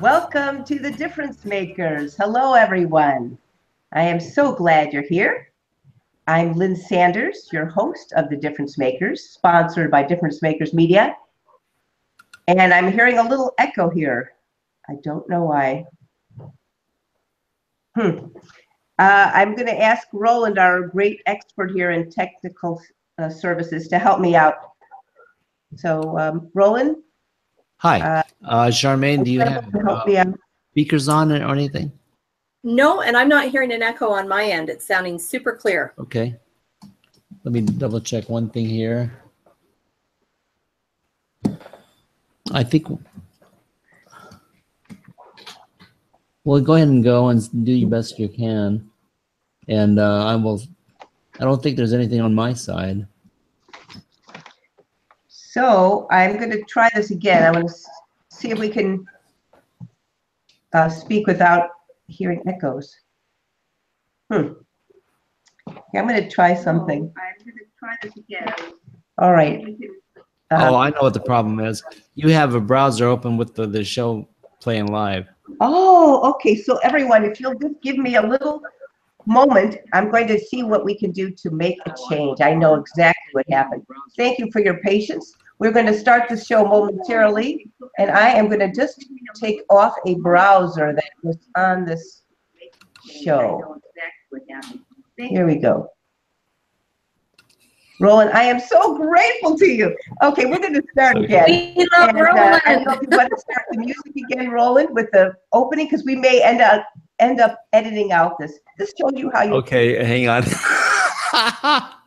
Welcome to the Difference Makers. Hello, everyone. I am so glad you're here. I'm Lynn Sanders, your host of the Difference Makers, sponsored by Difference Makers Media. And I'm hearing a little echo here. I don't know why. I'm going to ask Roland, our great expert here in technical services, to help me out. So, Roland? Hi. Charmaine, do you have speakers on or anything? No, and I'm not hearing an echo on my end. It's sounding super clear. Okay. Let me double check one thing here. I think well, go ahead and go and do your best you can. And I don't think there's anything on my side. So I'm going to try this again. I want to see if we can speak without hearing echoes. Okay, I'm going to try something. I'm going to try this again. All right. Oh, I know what the problem is. You have a browser open with the show playing live. Oh, okay. So everyone, if you'll just give me a little moment, I'm going to see what we can do to make a change. I know exactly what happened. Thank you for your patience. We're going to start the show momentarily, and I am going to just take off a browser that was on this show. Here we go. Roland, I am so grateful to you. Okay, we're going to start again. We love Roland. I don't know if you want to start the music again, Roland, with the opening, because we may end up editing out this. This shows you how you. Okay, hang on.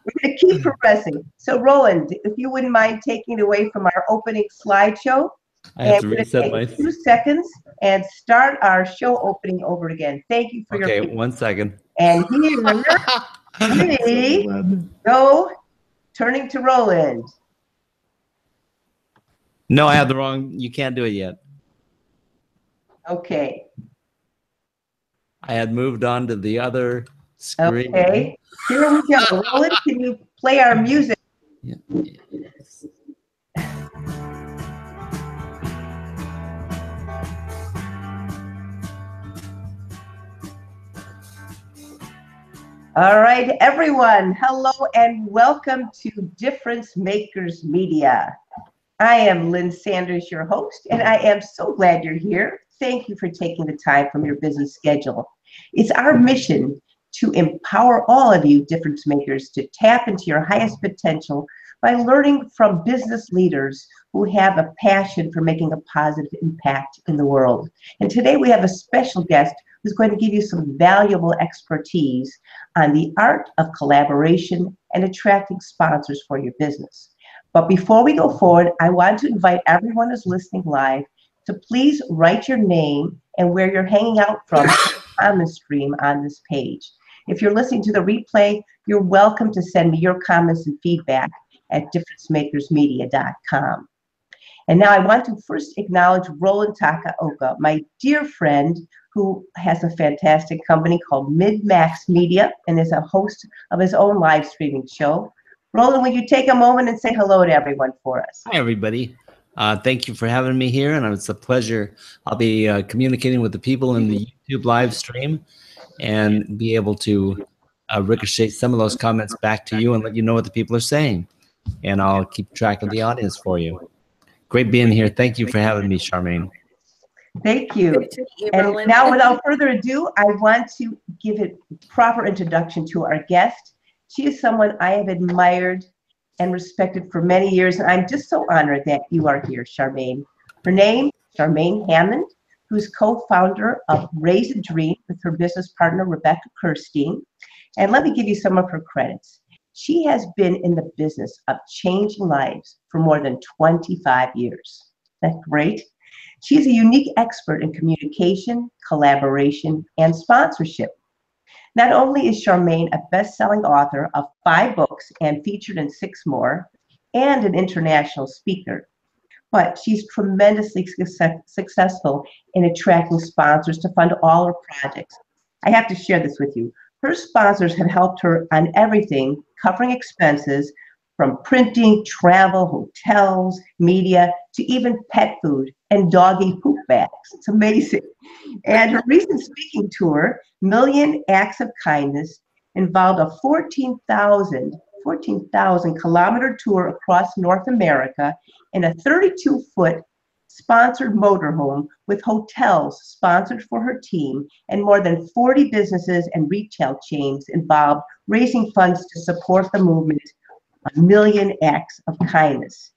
We're going to keep progressing. So, Roland, if you wouldn't mind taking it away from our opening slideshow. I have to reset my 2 seconds and start our show opening over again. Thank you for your patience. Okay, 1 second. And here we go. Turning to Roland. No, I have the wrong. You can't do it yet. Okay. I had moved on to the other screen. Okay. Here we go. Roland, can you play our music? Yeah. All right, everyone. Hello and welcome to Difference Makers Media. I am Lynn Sanders, your host, and I am so glad you're here. Thank you for taking the time from your busy schedule. It's our mission to empower all of you difference makers to tap into your highest potential by learning from business leaders who have a passion for making a positive impact in the world. And today we have a special guest who's going to give you some valuable expertise on the art of collaboration and attracting sponsors for your business. But before we go forward, I want to invite everyone who's listening live to please write your name and where you're hanging out from on the stream on this page. If you're listening to the replay, you're welcome to send me your comments and feedback at differencemakersmedia.com. And now I want to first acknowledge Roland Takaoka, my dear friend who has a fantastic company called Mid-Max Media and is a host of his own live streaming show. Roland, will you take a moment and say hello to everyone for us? Hi, everybody. Thank you for having me here, and it's a pleasure. I'll be communicating with the people in the YouTube live stream and be able to ricochet some of those comments back to you and let you know what the people are saying. And I'll keep track of the audience for you. Great being here. Thank you for having me, Charmaine. Thank you. And now, without further ado, I want to give a proper introduction to our guest. She is someone I have admired and respected for many years, and I'm just so honored that you are here, Charmaine. Her name, Charmaine Hammond, who's co-founder of Raise a Dream with her business partner, Rebecca Kirstein. And let me give you some of her credits. She has been in the business of changing lives for more than 25 years. That's great. She's a unique expert in communication, collaboration, and sponsorship. Not only is Charmaine a best-selling author of 5 books and featured in 6 more, and an international speaker, but she's tremendously successful in attracting sponsors to fund all her projects. I have to share this with you. Her sponsors have helped her on everything, covering expenses from printing, travel, hotels, media, to even pet food and doggy poop backs. It's amazing. And her recent speaking tour, Million Acts of Kindness, involved a 14,000 kilometer tour across North America in a 32-foot sponsored motorhome with hotels sponsored for her team and more than 40 businesses and retail chains involved, raising funds to support the movement of Million Acts of Kindness.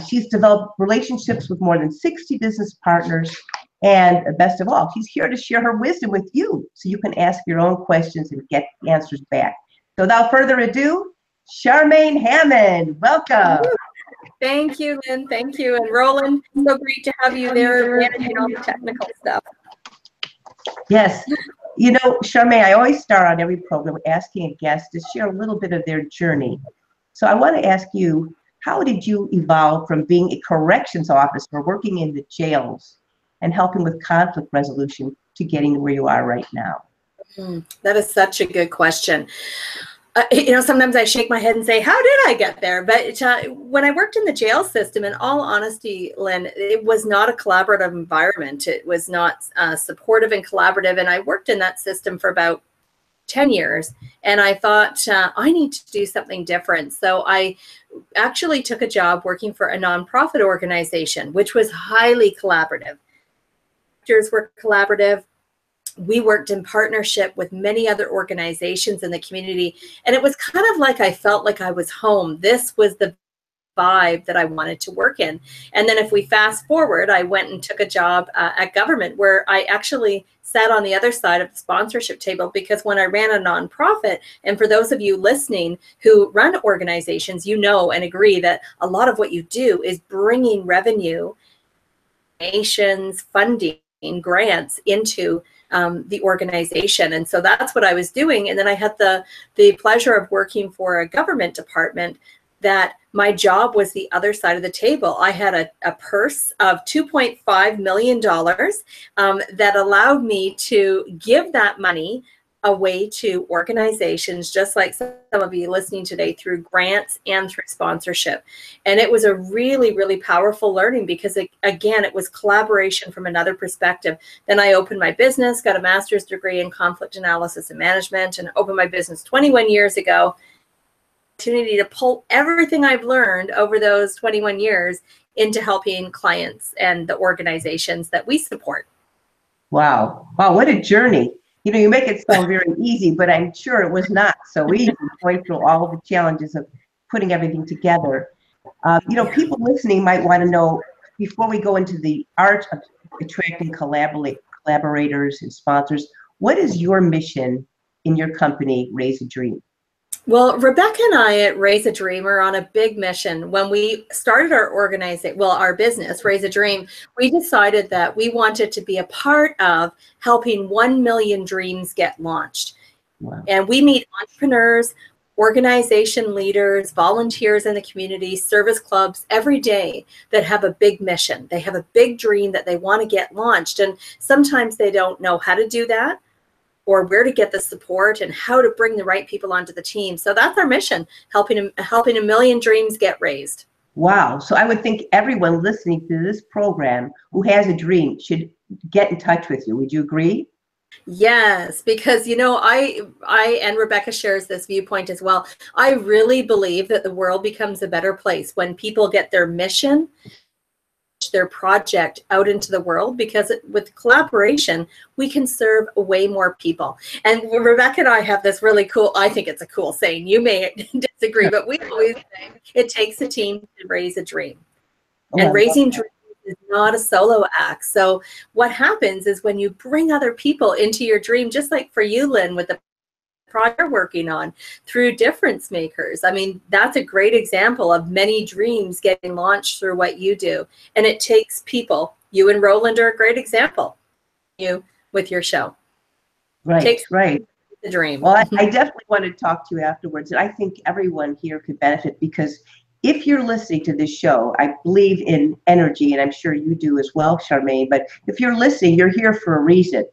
She's developed relationships with more than 60 business partners, and best of all, she's here to share her wisdom with you so you can ask your own questions and get the answers back. So without further ado, Charmaine Hammond, welcome. Thank you, Lynn. Thank you. And Roland, so great to have you there managing all the technical stuff. Yes. You know, Charmaine, I always start on every program asking a guest to share a little bit of their journey. So I want to ask you, how did you evolve from being a corrections officer working in the jails and helping with conflict resolution to getting where you are right now? That is such a good question. You know, sometimes I shake my head and say, how did I get there? But when I worked in the jail system, in all honesty, Lynn, it was not a collaborative environment. It was not supportive and collaborative. And I worked in that system for about 10 years. And I thought, I need to do something different. So I actually took a job working for a nonprofit organization, which was highly collaborative. Directors were collaborative. We worked in partnership with many other organizations in the community. And it was kind of like I felt like I was home. This was the vibe that I wanted to work in. And then if we fast forward, I went and took a job at government where I actually sat on the other side of the sponsorship table, because when I ran a nonprofit, and for those of you listening who run organizations, you know and agree that a lot of what you do is bringing revenue, donations, funding, grants into the organization. And so that's what I was doing. And then I had the pleasure of working for a government department that my job was the other side of the table. I had a purse of $2.5 million that allowed me to give that money away to organizations just like some of you listening today, through grants and through sponsorship. And it was a really, really powerful learning, because again, it was collaboration from another perspective. Then I opened my business, got a master's degree in conflict analysis and management, and opened my business 21 years ago. Opportunity to pull everything I've learned over those 21 years into helping clients and the organizations that we support. Wow. Wow, what a journey. You know, you make it sound very easy, but I'm sure it was not so easy going through all of the challenges of putting everything together. You know, people listening might want to know, before we go into the art of attracting collaborators and sponsors, what is your mission in your company, Raise a Dream? Well, Rebecca and I at Raise a Dream are on a big mission. When we started our organization, well, our business, Raise a Dream, we decided that we wanted to be a part of helping 1 million dreams get launched. Wow. And we meet entrepreneurs, organization leaders, volunteers in the community, service clubs every day that have a big mission. They have a big dream that they want to get launched. And sometimes they don't know how to do that, or where to get the support, and how to bring the right people onto the team. So that's our mission, helping a million dreams get raised. Wow. So I would think everyone listening to this program who has a dream should get in touch with you. Would you agree? Yes, because, you know, I and Rebecca shares this viewpoint as well. I really believe that the world becomes a better place when people get their mission, their project out into the world, because with collaboration, we can serve way more people. And Rebecca and I have this really cool, I think it's a cool saying, you may disagree, but we always say it takes a team to raise a dream. And raising dreams is not a solo act. So what happens is when you bring other people into your dream, just like for you, Lynn, with the project you're working on through difference makers. I mean, that's a great example of many dreams getting launched through what you do. And it takes people. You and Roland are a great example. You with your show. Right, right. The dream. Well, I definitely want to talk to you afterwards. And I think everyone here could benefit, because if you're listening to this show, I believe in energy, and I'm sure you do as well, Charmaine. But if you're listening, you're here for a reason.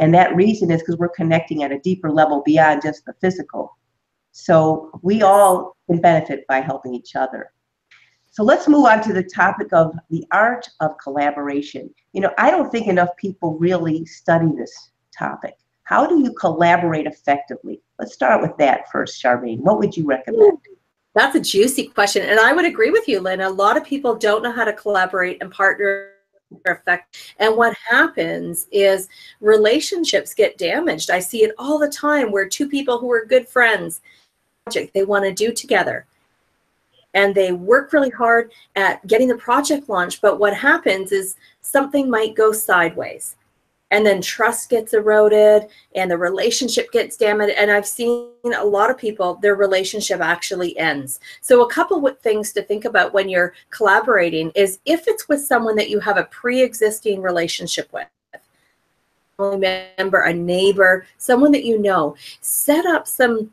And that reason is because we're connecting at a deeper level beyond just the physical. So we all can benefit by helping each other. So let's move on to the topic of the art of collaboration. You know, I don't think enough people really study this topic. How do you collaborate effectively? Let's start with that first, Charmaine. What would you recommend? That's a juicy question. And I would agree with you, Lynn. A lot of people don't know how to collaborate and partner effect. And what happens is relationships get damaged. I see it all the time where two people who are good friends, they want to do together. And they work really hard at getting the project launched. But what happens is something might go sideways. And then trust gets eroded and the relationship gets damaged. And I've seen a lot of people, their relationship actually ends. So a couple of things to think about when you're collaborating is if it's with someone that you have a pre-existing relationship with, a family member, a neighbor, someone that you know, set up some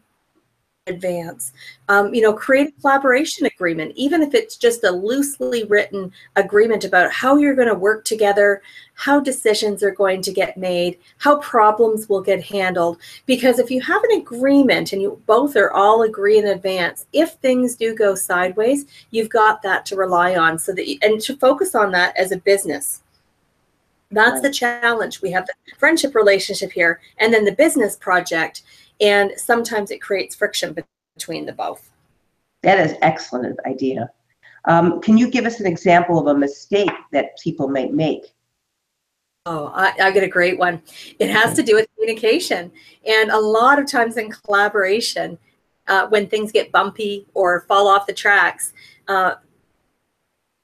advance, create a collaboration agreement, even if it's just a loosely written agreement about how you're going to work together, how decisions are going to get made, how problems will get handled. Because if you have an agreement and you both are all agree in advance, if things do go sideways, you've got that to rely on so that and to focus on that as a business. That's the challenge. We have the friendship relationship here and then the business project. And sometimes it creates friction between the both. That is excellent idea. Can you give us an example of a mistake that people may make? Oh, I get a great one. It has to do with communication. And a lot of times in collaboration, when things get bumpy or fall off the tracks,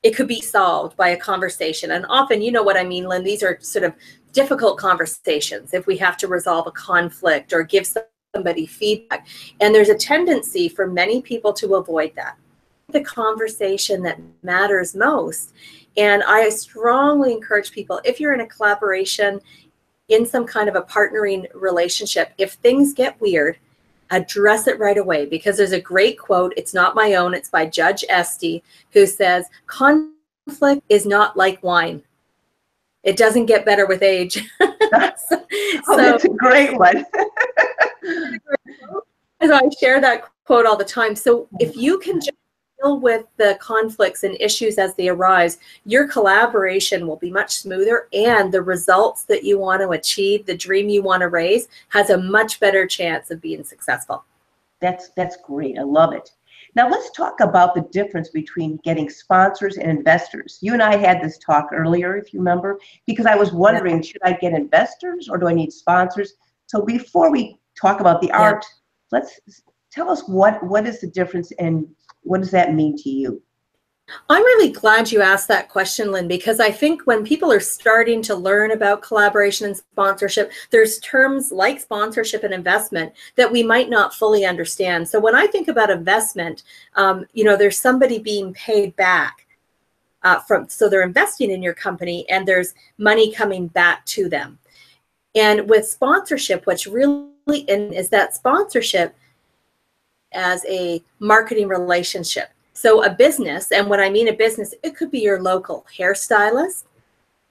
it could be solved by a conversation. And often, you know what I mean, Lynn, these are sort of difficult conversations if we have to resolve a conflict or give somebody feedback. And there's a tendency for many people to avoid that. The conversation that matters most. And I strongly encourage people, if you're in a collaboration, in some kind of a partnering relationship, if things get weird, address it right away, because there's a great quote. It's not my own. It's by Judge Esty, who says, conflict is not like wine. It doesn't get better with age. That's a great one. So I share that quote all the time. So if you can just deal with the conflicts and issues as they arise, your collaboration will be much smoother, and the results that you want to achieve, the dream you want to raise, has a much better chance of being successful. That's great. I love it. Now let's talk about the difference between getting sponsors and investors. You and I had this talk earlier, if you remember, because I was wondering, should I get investors or do I need sponsors? So before we talk about the art, let's tell us what is the difference and what does that mean to you? I'm really glad you asked that question, Lynn, because I think when people are starting to learn about collaboration and sponsorship, there's terms like sponsorship and investment that we might not fully understand. So when I think about investment, there's somebody being paid back so they're investing in your company and there's money coming back to them. And with sponsorship, what's really in is that sponsorship as a marketing relationship. So a business, and when I mean a business, it could be your local hairstylist,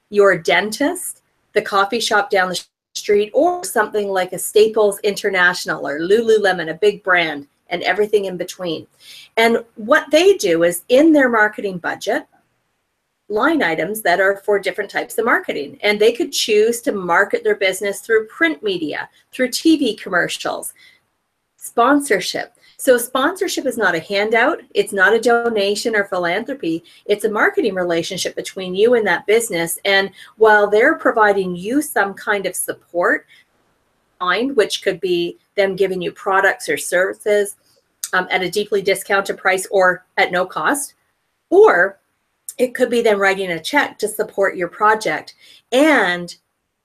your dentist, the coffee shop down the street, or something like a Staples International or Lululemon, a big brand, and everything in between. And what they do is in their marketing budget, line items that are for different types of marketing. And they could choose to market their business through print media, through TV commercials, sponsorship. So sponsorship is not a handout. It's not a donation or philanthropy. It's a marketing relationship between you and that business. And while they're providing you some kind of support, which could be them giving you products or services at a deeply discounted price or at no cost, or it could be them writing a check to support your project. And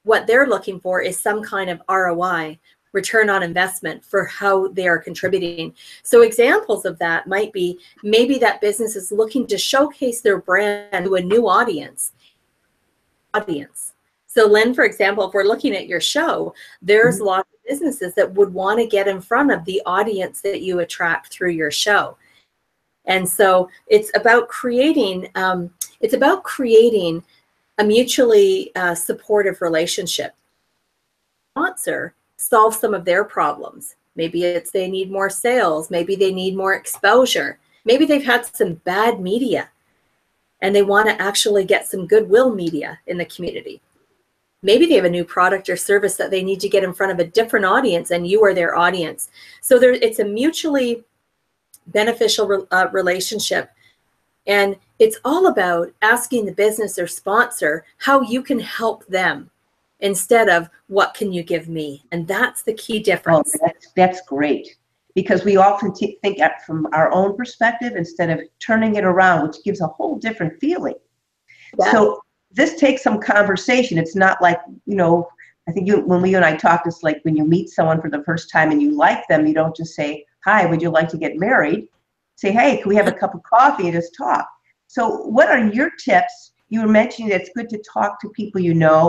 what they're looking for is some kind of ROI, return on investment, for how they are contributing. So examples of that might be maybe that business is looking to showcase their brand to a new audience. So Lynn, for example, if we're looking at your show, there's lots of businesses that would want to get in front of the audience that you attract through your show. And so it's about creating a mutually supportive relationship. Sponsor solve some of their problems. Maybe it's they need more sales. Maybe they need more exposure. Maybe they've had some bad media and they want to actually get some goodwill media in the community. Maybe they have a new product or service that they need to get in front of a different audience, and you are their audience. So it's a mutually beneficial relationship. And it's all about asking the business or sponsor how you can help them instead of what can you give me. And that's the key difference. Oh, that's great. Because we often think from our own perspective instead of turning it around, which gives a whole different feeling. Yeah. So this takes some conversation. It's not like, I think when you and I talked, it's like when you meet someone for the first time and you like them, you don't just say, hi, would you like to get married? Say, hey, can we have a cup of coffee and just talk? So what are your tips? You were mentioning that it's good to talk to people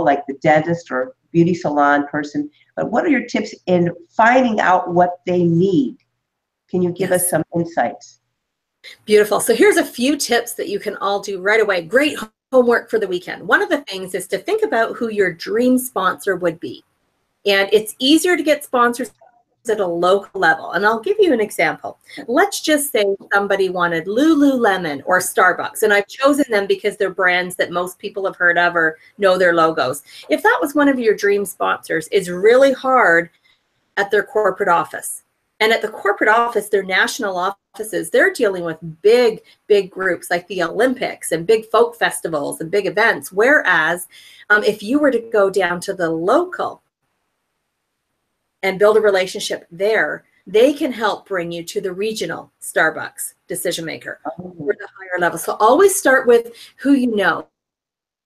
like the dentist or beauty salon person, but what are your tips in finding out what they need? Can you give us some insights? Beautiful. So here's a few tips that you can all do right away. Great homework for the weekend. One of the things is to think about who your dream sponsor would be. And it's easier to get sponsors at a local level. And I'll give you an example. Let's just say somebody wanted Lululemon or Starbucks, and I've chosen them because they're brands that most people have heard of or know their logos. If that was one of your dream sponsors, it's really hard at their corporate office. And at the corporate office, their national offices, they're dealing with big groups like the Olympics and big folk festivals and big events. Whereas if you were to go down to the local and build a relationship there, they can help bring you to the regional Starbucks decision maker or the higher level. So always start with who you know.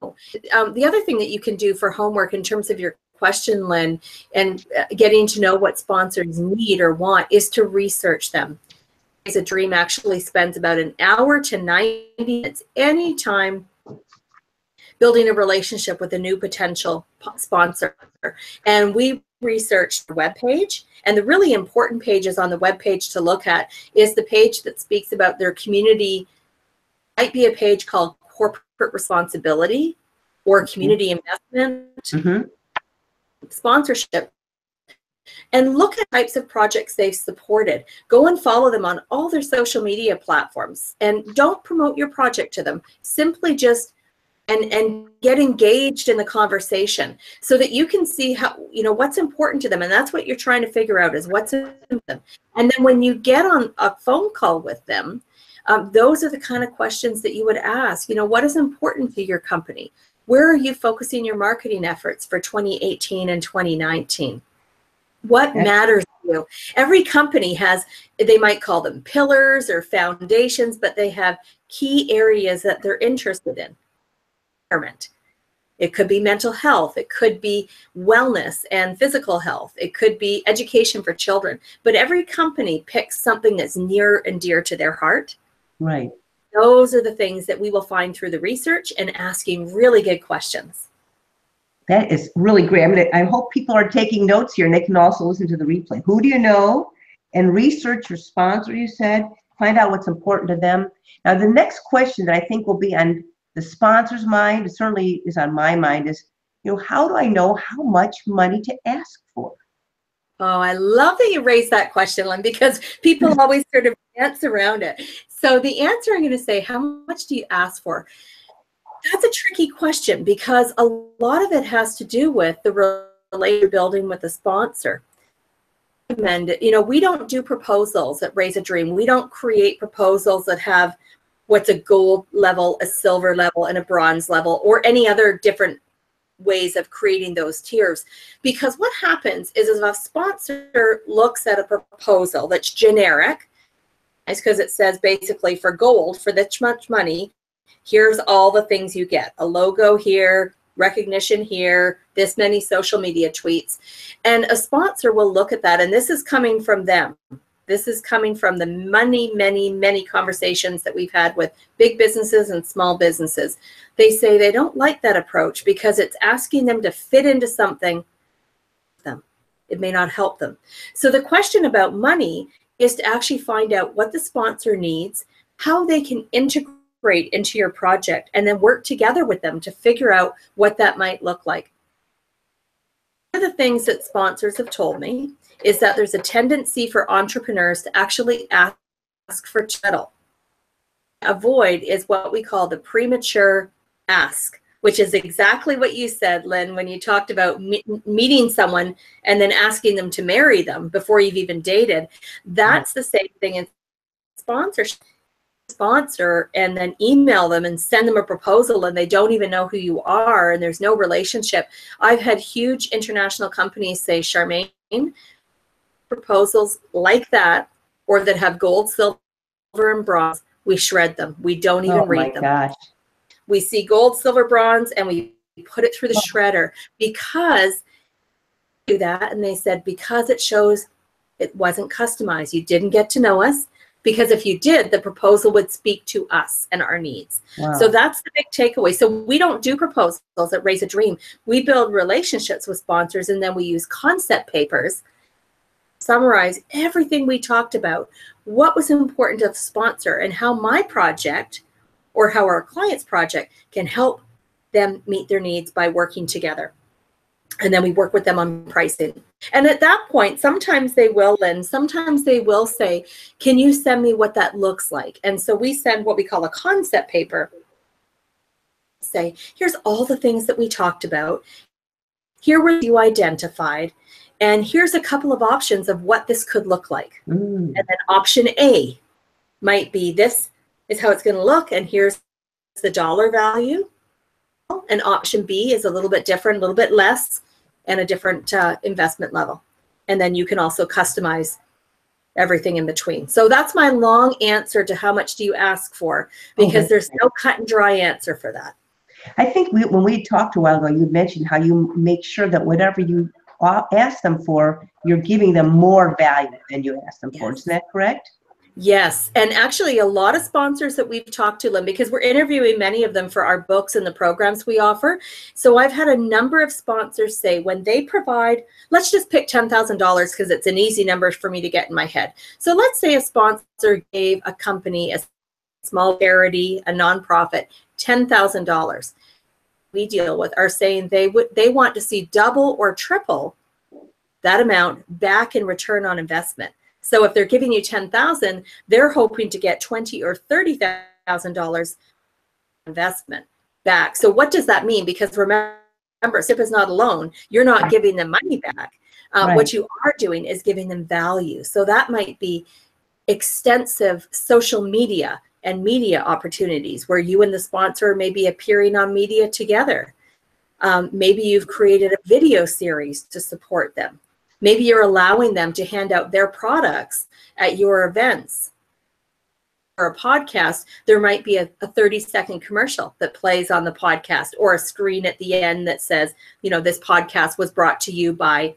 The other thing that you can do for homework in terms of your question, Lynn, and getting to know what sponsors need or want is to research them. As a Dream actually spends about an hour to 90 minutes anytime building a relationship with a new potential sponsor. And we researched the webpage, and the really important pages on the webpage to look at is the page that speaks about their community. Might be a page called corporate responsibility or community investment, sponsorship, and look at types of projects they've supported. Go and follow them on all their social media platforms, and don't promote your project to them. Simply just and get engaged in the conversation so that you can see how, what's important to them. And that's what you're trying to figure out is what's important to them. And then when you get on a phone call with them, those are the kind of questions that you would ask. What is important to your company? Where are you focusing your marketing efforts for 2018 and 2019? What matters to you? Every company has, they might call them pillars or foundations, but they have key areas that they're interested in. It could be mental health. It could be wellness and physical health. It could be education for children. But every company picks something that's near and dear to their heart. Right. Those are the things that we will find through the research and asking really good questions. That is really great. I hope people are taking notes here and they can also listen to the replay. Who do you know? And research your sponsor, you said. Find out what's important to them. Now, the next question that I think will be on the sponsor's mind, it certainly is on my mind, is, how do I know how much money to ask for? Oh, I love that you raised that question, Lynn, because people always sort of dance around it. So the answer I'm going to say, how much do you ask for? That's a tricky question because a lot of it has to do with the relationship building with the sponsor. We don't do proposals at Raise a Dream. We don't create proposals that have what's a gold level, a silver level, and a bronze level, or any other different ways of creating those tiers. Because what happens is if a sponsor looks at a proposal that's generic, it's because it says basically for gold, for this much money, here's all the things you get. A logo here, recognition here, this many social media tweets. And a sponsor will look at that, and this is coming from them. This is coming from the many conversations that we've had with big businesses and small businesses. They say they don't like that approach because it's asking them to fit into something. It may not help them. So the question about money is to actually find out what the sponsor needs, how they can integrate into your project, and then work together with them to figure out what that might look like. One of the things that sponsors have told me is that there's a tendency for entrepreneurs to actually ask for title. avoid is what we call the premature ask, which is exactly what you said, Lynn, when you talked about meeting someone and then asking them to marry them before you've even dated. That's the same thing in sponsorship. Sponsor and then email them and send them a proposal and they don't even know who you are and there's no relationship. I've had huge international companies say, Charmaine, proposals like that or that have gold, silver, and bronze, we shred them. We don't even read them. Gosh. We see gold, silver, bronze, and we put it through the shredder because do that. And they said, because it shows it wasn't customized. You didn't get to know us. Because if you did, the proposal would speak to us and our needs. Wow. So that's the big takeaway. So we don't do proposals at Raise a Dream. We build relationships with sponsors, and then we use concept papers, summarize everything we talked about, what was important to the sponsor, and how my project or how our client's project can help them meet their needs by working together. And then we work with them on pricing. And at that point, sometimes they will, Lynn, sometimes they will say, can you send me what that looks like? And so we send what we call a concept paper. Say, here's all the things that we talked about. Here were you identified. And here's a couple of options of what this could look like. And then option A might be, this is how it's going to look. And here's the dollar value. And option B is a little bit different, a little bit less, and a different investment level. And then you can also customize everything in between. So that's my long answer to how much do you ask for, because there's no cut and dry answer for that. I think when we talked a while ago, you mentioned how you make sure that whatever you ask them for, you're giving them more value than you asked them for. Isn't that correct? Yes. And actually a lot of sponsors that we've talked to, Lynn, because we're interviewing many of them for our books and the programs we offer. So I've had a number of sponsors say when they provide, let's just pick $10,000 because it's an easy number for me to get in my head. So let's say a sponsor gave a company, a small charity, a nonprofit, $10,000. We deal with are saying they want to see double or triple that amount back in return on investment. So if they're giving you $10,000, they're hoping to get $20,000 or $30,000 investment back. So what does that mean? Because remember, SIP is not a loan. You're not giving them money back. What you are doing is giving them value. So that might be extensive social media and media opportunities where you and the sponsor may be appearing on media together. Maybe you've created a video series to support them. Maybe you're allowing them to hand out their products at your events. For a podcast, there might be a 30-second commercial that plays on the podcast, or a screen at the end that says, you know, this podcast was brought to you by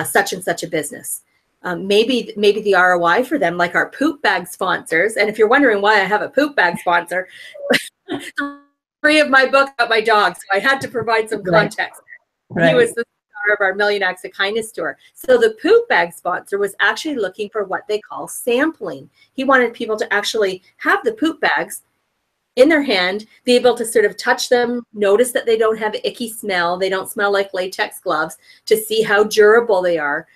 such and such a business. Maybe the ROI for them, like our poop bag sponsors. And if you're wondering why I have a poop bag sponsor, 3 of my books about my dog, so I had to provide some context. He was the star of our Million Acts of Kindness tour. So the poop bag sponsor was actually looking for what they call sampling. He wanted people to actually have the poop bags in their hand, be able to sort of touch them, notice that they don't have icky smell, they don't smell like latex gloves, to see how durable they are.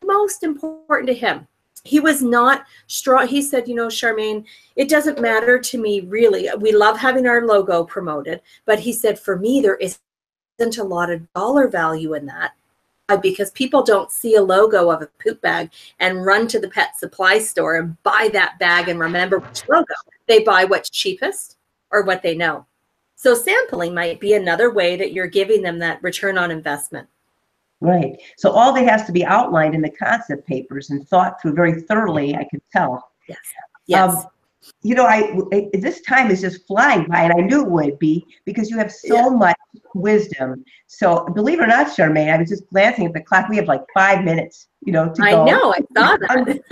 Most important to him, he was not strong. He said, you know, Charmaine, it doesn't matter to me really. We love having our logo promoted, but he said, for me, there isn't a lot of dollar value in that, because people don't see a logo of a poop bag and run to the pet supply store and buy that bag and remember which logo. They buy what's cheapest or what they know. So sampling might be another way that you're giving them that return on investment. Right. So all that has to be outlined in the concept papers and thought through very thoroughly, I could tell. Yes. Yes. You know, this time is just flying by, and I knew it would be, because you have so much wisdom. So believe it or not, Charmaine, I was just glancing at the clock. We have like 5 minutes, you know, to go. I know, I saw that.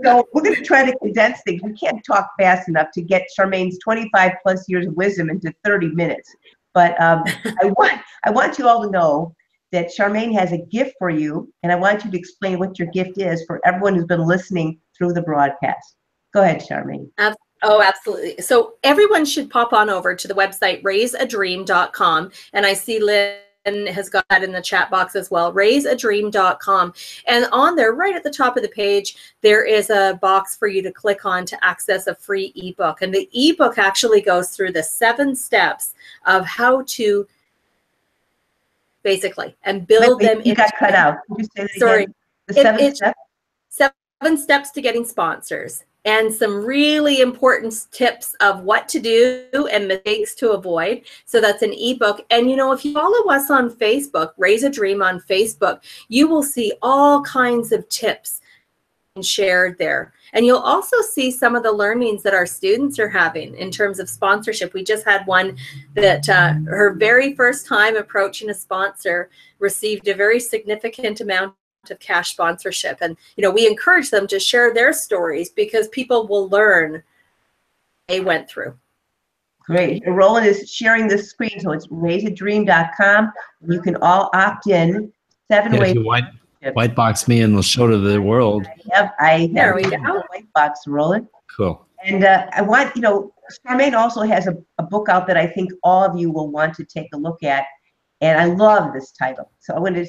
So we're going to try to condense things. We can't talk fast enough to get Charmaine's 25 plus years of wisdom into 30 minutes. But I want you all to know that Charmaine has a gift for you, and I want you to explain what your gift is for everyone who's been listening through the broadcast. Go ahead, Charmaine. Oh, absolutely. So everyone should pop on over to the website raiseadream.com. And I see Lynn has got that in the chat box as well, raiseadream.com. And on there, right at the top of the page, there is a box for you to click on to access a free ebook. And the ebook actually goes through the 7 steps of how to basically and build them. You got cut out. Could you say that sorry, again? The 7 steps? 7 steps to getting sponsors, and some really important tips of what to do and mistakes to avoid. So that's an ebook. And you know, if you follow us on Facebook, Raise a Dream on Facebook, you will see all kinds of tips shared there. And you'll also see some of the learnings that our students are having in terms of sponsorship. We just had one that her very first time approaching a sponsor received a very significant amount of cash sponsorship. And you know, we encourage them to share their stories because people will learn they went through. Great. Roland is sharing the screen, so it's raiseadream.com. You can all opt in. 7 ways. If you white box me and we'll show to the world. I have There we go. a white box, Roland. Cool. And I want, you know, Charmaine also has a book out that I think all of you will want to take a look at. And I love this title. So I want to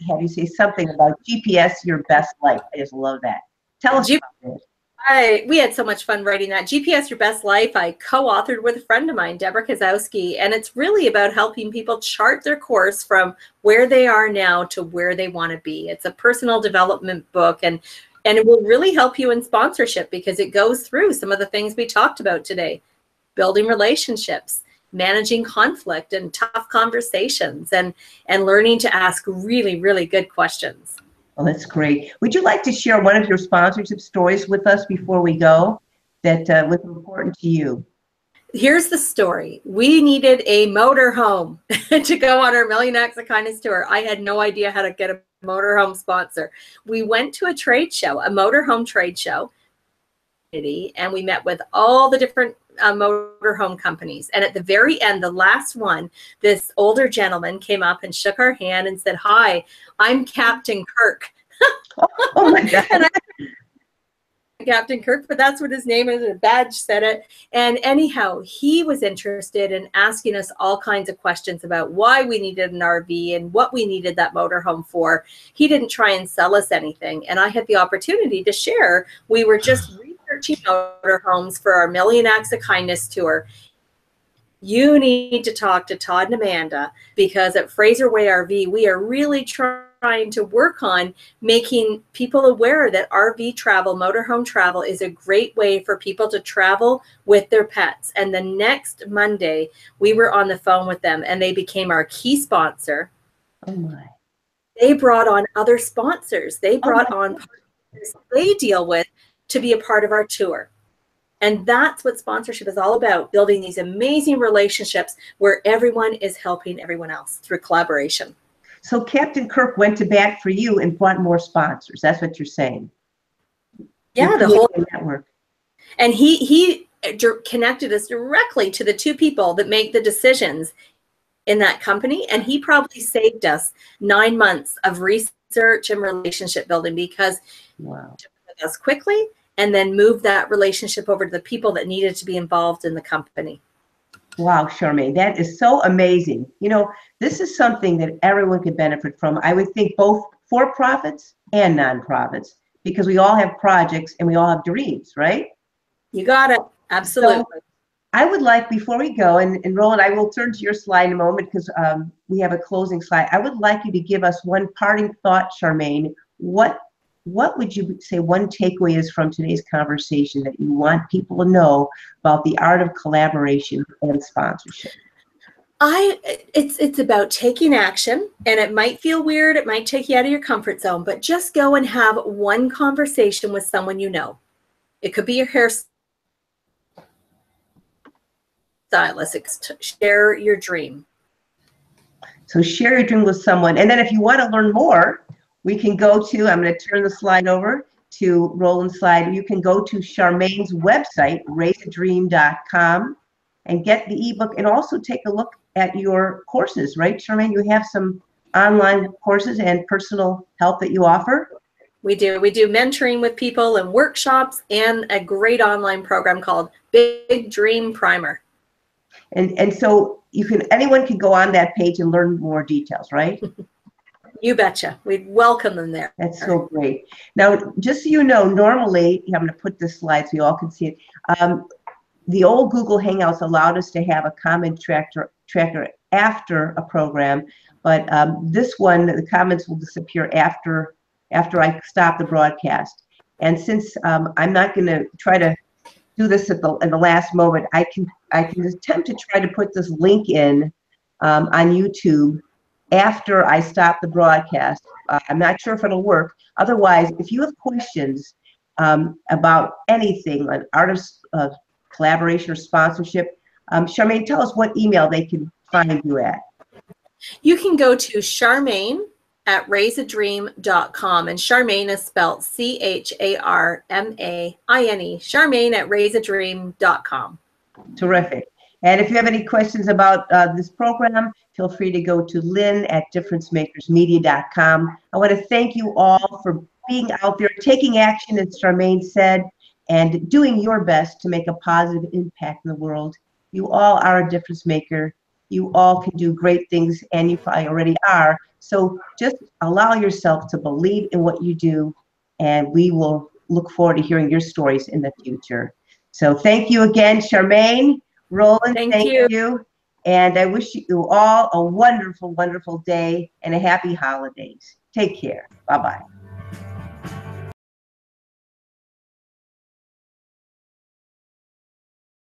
have you say something about GPS, Your Best Life. I just love that. Tell us about it. We had so much fun writing that. GPS, Your Best Life, I co-authored with a friend of mine, Deborah Kozowski, and it's really about helping people chart their course from where they are now to where they want to be. It's a personal development book, and it will really help you in sponsorship because it goes through some of the things we talked about today. Building relationships, managing conflict and tough conversations, and learning to ask really, really good questions. Well, that's great. Would you like to share one of your sponsorship stories with us before we go that was important to you? Here's the story. We needed a motorhome to go on our Million Acts of Kindness tour. I had no idea how to get a motorhome sponsor. We went to a trade show, a motorhome trade show, and we met with all the different motorhome companies. And at the very end, the last one, this older gentleman came up and shook our hand and said, "Hi, I'm Captain Kirk." Oh my God. And Captain Kirk, but that's what his name is. The badge said it. And anyhow, he was interested in asking us all kinds of questions about why we needed an RV and what we needed that motorhome for. He didn't try and sell us anything. And I had the opportunity to share. We were just researching motorhomes for our Million Acts of Kindness tour. You need to talk to Todd and Amanda because at Fraser Way RV, we are really trying to work on making people aware that RV travel, motorhome travel is a great way for people to travel with their pets. And the next Monday, we were on the phone with them and they became our key sponsor. Oh my. They brought on other sponsors. They brought on partners they deal with to be a part of our tour. And that's what sponsorship is all about, building these amazing relationships where everyone is helping everyone else through collaboration. So Captain Kirk went to bat for you and brought more sponsors. That's what you're saying. Yeah, the whole network. And he connected us directly to the 2 people that make the decisions in that company. And he probably saved us 9 months of research and relationship building because wow. he took it with us quickly and then moved that relationship over to the people that needed to be involved in the company. Wow, Charmaine, that is so amazing. You know, this is something that everyone could benefit from. I would think both for-profits and nonprofits, because we all have projects and we all have dreams, right? You got it. Absolutely. So I would like, before we go, and Roland, I will turn to your slide in a moment because we have a closing slide. I would like you to give us one parting thought, Charmaine. What would you say one takeaway is from today's conversation that you want people to know about the art of collaboration and sponsorship? It's about taking action, and it might feel weird. It might take you out of your comfort zone, but just go and have one conversation with someone you know. It could be your hairstylist. Share your dream. So share your dream with someone. And then if you want to learn more, we can go to, I'm going to turn the slide over to Roland's slide. You can go to Charmaine's website, raiseadream.com, and get the ebook and also take a look at your courses, right, Charmaine? You have some online courses and personal help that you offer? We do. We do mentoring with people and workshops and a great online program called Big Dream Primer. And so anyone can go on that page and learn more details, right? You betcha. We'd welcome them there. That's so great. Now, just so you know, normally, I'm going to put this slide so you all can see it. The old Google Hangouts allowed us to have a comment tracker after a program, but this one, the comments will disappear after I stop the broadcast. And since I'm not going to try to do this at the last moment, I can attempt to try to put this link in on YouTube after I stop the broadcast. I'm not sure if it'll work. Otherwise, if you have questions about anything, like artist collaboration or sponsorship, Charmaine, tell us what email they can find you at. You can go to Charmaine@raiseadream.com, and Charmaine is spelled Charmaine, Charmaine@raiseadream.com. Terrific. And if you have any questions about this program, feel free to go to lynn@differencemakersmedia.com. I want to thank you all for being out there, taking action, as Charmaine said, and doing your best to make a positive impact in the world. You all are a difference maker. You all can do great things, and you probably already are. So just allow yourself to believe in what you do, and we will look forward to hearing your stories in the future. So thank you again, Charmaine. Roland, thank you. And I wish you all a wonderful, wonderful day and a happy holidays. Take care. Bye-bye.